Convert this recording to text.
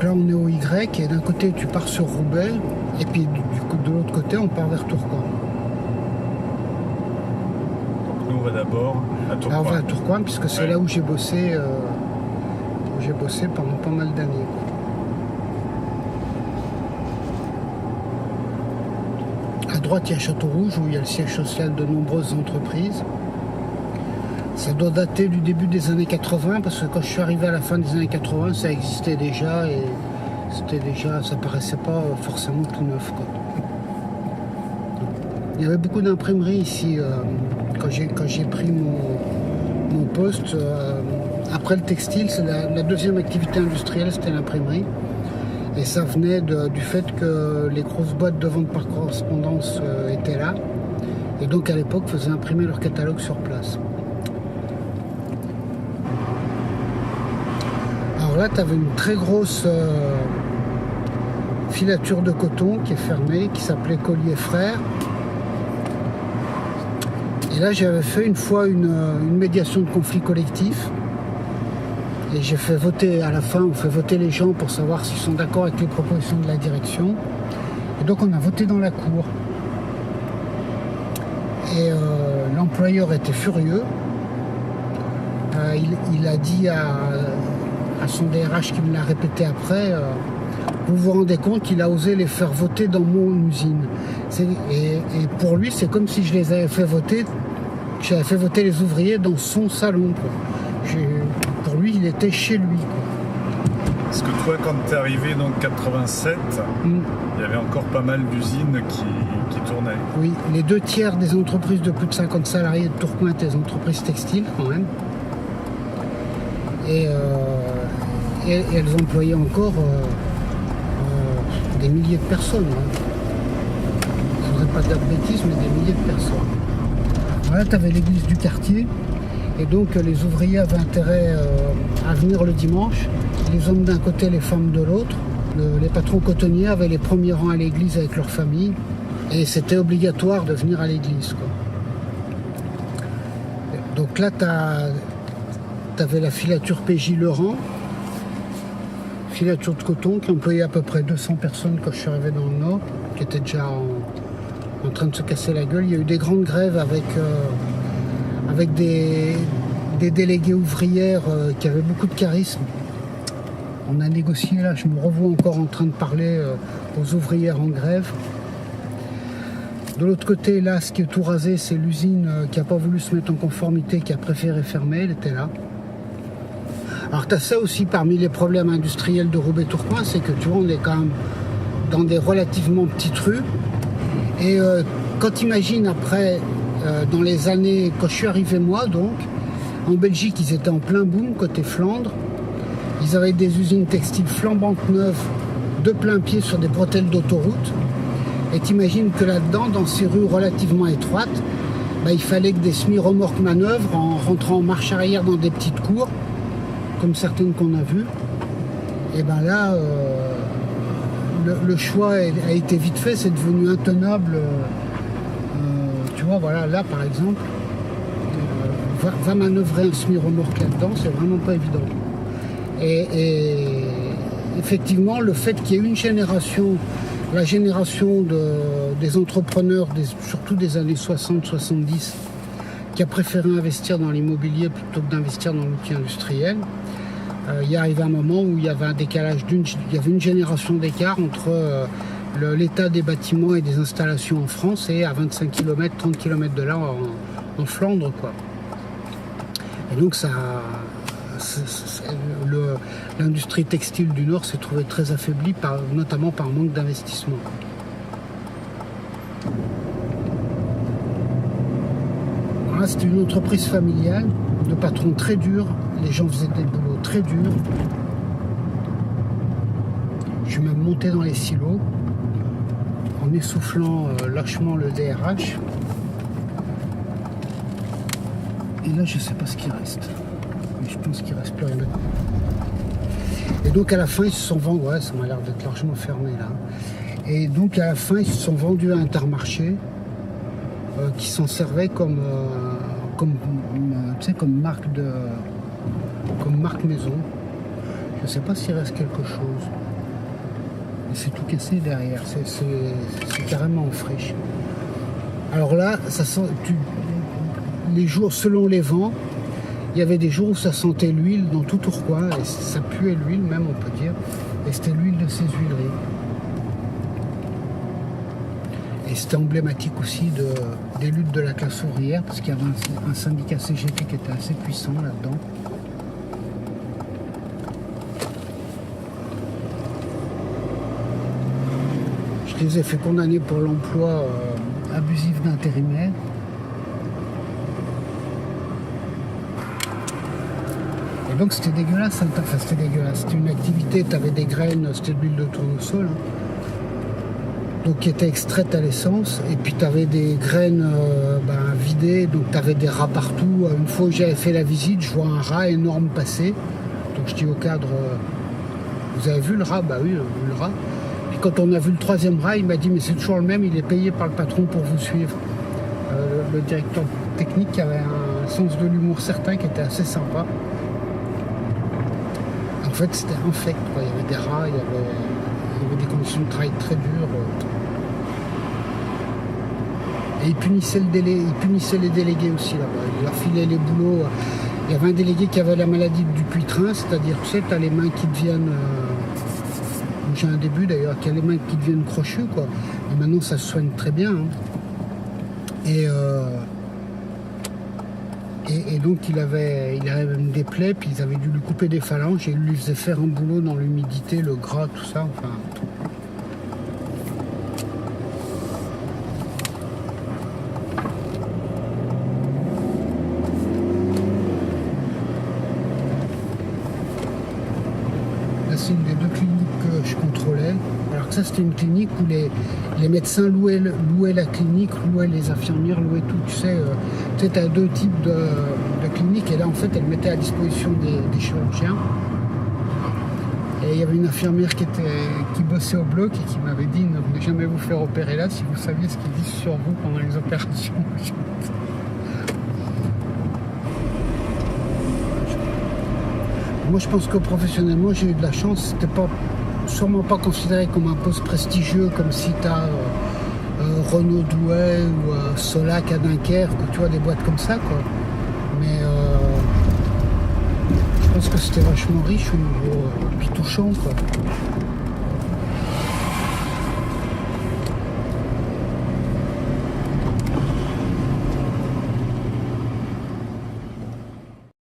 là on est au Y et d'un côté tu pars sur Roubaix et puis de l'autre côté on part vers Tourcoing. Donc nous on va d'abord à Tourcoing. Alors on va à Tourcoing puisque c'est là où j'ai bossé pendant pas mal d'années. À droite il y a Château-Rouge où il y a le siège social de nombreuses entreprises. Ça doit dater du début des années 80 parce que quand je suis arrivé à la fin des années 80 ça existait déjà et ça paraissait pas forcément tout neuf, quoi. Il y avait beaucoup d'imprimeries ici quand j'ai pris mon poste. Après le textile, c'est la deuxième activité industrielle, c'était l'imprimerie. Et ça venait du fait que les grosses boîtes de vente par correspondance étaient là. Et donc à l'époque faisaient imprimer leur catalogue sur place. Alors là, tu avais une très grosse filature de coton qui est fermée, qui s'appelait Collier Frères. Et là, j'avais fait une fois une médiation de conflit collectif. Et j'ai fait voter, à la fin, on fait voter les gens pour savoir s'ils sont d'accord avec les propositions de la direction. Et donc, on a voté dans la cour. Et l'employeur était furieux. Il a dit à son DRH qui me l'a répété après, vous vous rendez compte qu'il a osé les faire voter dans mon usine. Et pour lui, c'est comme si je les avais fait voter, j'avais fait voter les ouvriers dans son salon, quoi. Pour lui, il était chez lui, quoi. Parce que toi, quand tu es arrivé dans 87, il y avait encore pas mal d'usines qui tournaient. Oui, les 2/3 des entreprises de plus de 50 salariés de Tourcoing étaient des entreprises textiles, quand même. Et elles employaient encore des milliers de personnes. Je ne voudrais pas dire de bêtises, mais des milliers de personnes. Voilà, tu avais l'église du quartier. Et donc les ouvriers avaient intérêt à venir le dimanche. Les hommes d'un côté, les femmes de l'autre. Les patrons cotonniers avaient les premiers rangs à l'église avec leur famille. Et c'était obligatoire de venir à l'église, quoi. Donc là, tu avais la filature PJ Laurent, filature de coton qui employait à peu près 200 personnes quand je suis arrivé dans le Nord, qui étaient déjà en train de se casser la gueule. Il y a eu des grandes grèves avec des délégués ouvrières qui avaient beaucoup de charisme. On a négocié, là, je me revois encore en train de parler aux ouvrières en grève. De l'autre côté, là, ce qui est tout rasé, c'est l'usine qui n'a pas voulu se mettre en conformité, qui a préféré fermer, elle était là. Alors tu as ça aussi parmi les problèmes industriels de Roubaix-Tourcoing, c'est que tu vois, on est quand même dans des relativement petites rues. Et quand tu imagines après, dans les années, quand je suis arrivé moi donc, en Belgique, ils étaient en plein boom côté Flandre. Ils avaient des usines textiles flambantes neuves, de plein pied sur des bretelles d'autoroute. Et t'imagines que là-dedans, dans ces rues relativement étroites, il fallait que des semi-remorques manœuvrent en rentrant en marche arrière dans des petites cours, comme certaines qu'on a vues. Et là, le choix a été vite fait, c'est devenu intenable. Tu vois, voilà, là par exemple, va manœuvrer un semi-remorque là-dedans, c'est vraiment pas évident. Et effectivement, le fait qu'il y ait une génération, la génération des entrepreneurs, surtout des années 60-70, qui a préféré investir dans l'immobilier plutôt que d'investir dans l'outil industriel. Il y arrivé un moment où il y avait un décalage, il y avait une génération d'écart entre l'état des bâtiments et des installations en France et à 25 km, 30 km de là en Flandre, quoi. Et donc l'industrie textile du Nord s'est trouvée très affaiblie, notamment par manque d'investissement. Voilà, c'était une entreprise familiale, de patrons très durs, les gens faisaient des boulots très durs. Je suis même monté dans les silos en essoufflant lâchement le DRH. Et là, je ne sais pas ce qui reste. Mais je pense qu'il ne reste plus rien. Et donc à la fin, ils se sont vendus, ouais, ça m'a l'air d'être largement fermé là. Et donc à la fin, ils se sont vendus à Intermarché, qui s'en servait comme marque maison. Je ne sais pas s'il reste quelque chose. c'est tout cassé derrière, c'est carrément en friche. Alors là, ça sent, les jours selon les vents, il y avait des jours où ça sentait l'huile dans tout Tourcoing, et ça puait l'huile même, on peut dire, et c'était l'huile de ces huileries. Et c'était emblématique aussi des luttes de la classe ouvrière, parce qu'il y avait un syndicat CGT qui était assez puissant là-dedans. Je les ai fait condamner pour l'emploi abusif d'intérimaires. Et donc c'était dégueulasse, hein. Enfin c'était dégueulasse, c'était une activité, tu avais des graines, c'était de l'huile de tournesol, hein. Donc qui était extraite à l'essence, et puis tu avais des graines vidées, donc tu avais des rats partout. Une fois que j'avais fait la visite, je vois un rat énorme passer, donc je dis au cadre, vous avez vu le rat? Bah oui, le rat. Puis quand on a vu le troisième rat, il m'a dit mais c'est toujours le même, il est payé par le patron pour vous suivre. Le directeur technique qui avait un sens de l'humour certain, qui était assez sympa. En fait c'était infect, quoi. Il y avait des rats, il y avait des conditions de travail très dures. Et il punissait les délégués aussi là-bas. Il leur filait les boulots. Il y avait un délégué qui avait la maladie du puitrin, c'est-à-dire, tu sais, tu as les mains qui deviennent... j'ai un début d'ailleurs, qui a les mains qui deviennent crochues, quoi. Et maintenant ça se soigne très bien. Hein. Et donc il avait même des plaies, puis ils avaient dû lui couper des phalanges et ils lui faisaient faire un boulot dans l'humidité, le gras, tout ça, enfin. Là c'est une des deux cliniques que je contrôlais. Alors que ça c'était une clinique où les médecins louaient la clinique, louaient les infirmières, louaient tout, tu sais, tu as deux types de cliniques, et là en fait elles mettaient à disposition des chirurgiens. Et il y avait une infirmière qui bossait au bloc et qui m'avait dit ne venez jamais vous faire opérer là si vous saviez ce qu'ils disent sur vous pendant les opérations. Moi je pense que professionnellement j'ai eu de la chance, c'était sûrement pas considéré comme un poste prestigieux comme si tu as Renaud Douai ou Solac à Dunkerque, tu vois, des boîtes comme ça, quoi. Mais je pense que c'était vachement riche au niveau, puis touchant, quoi.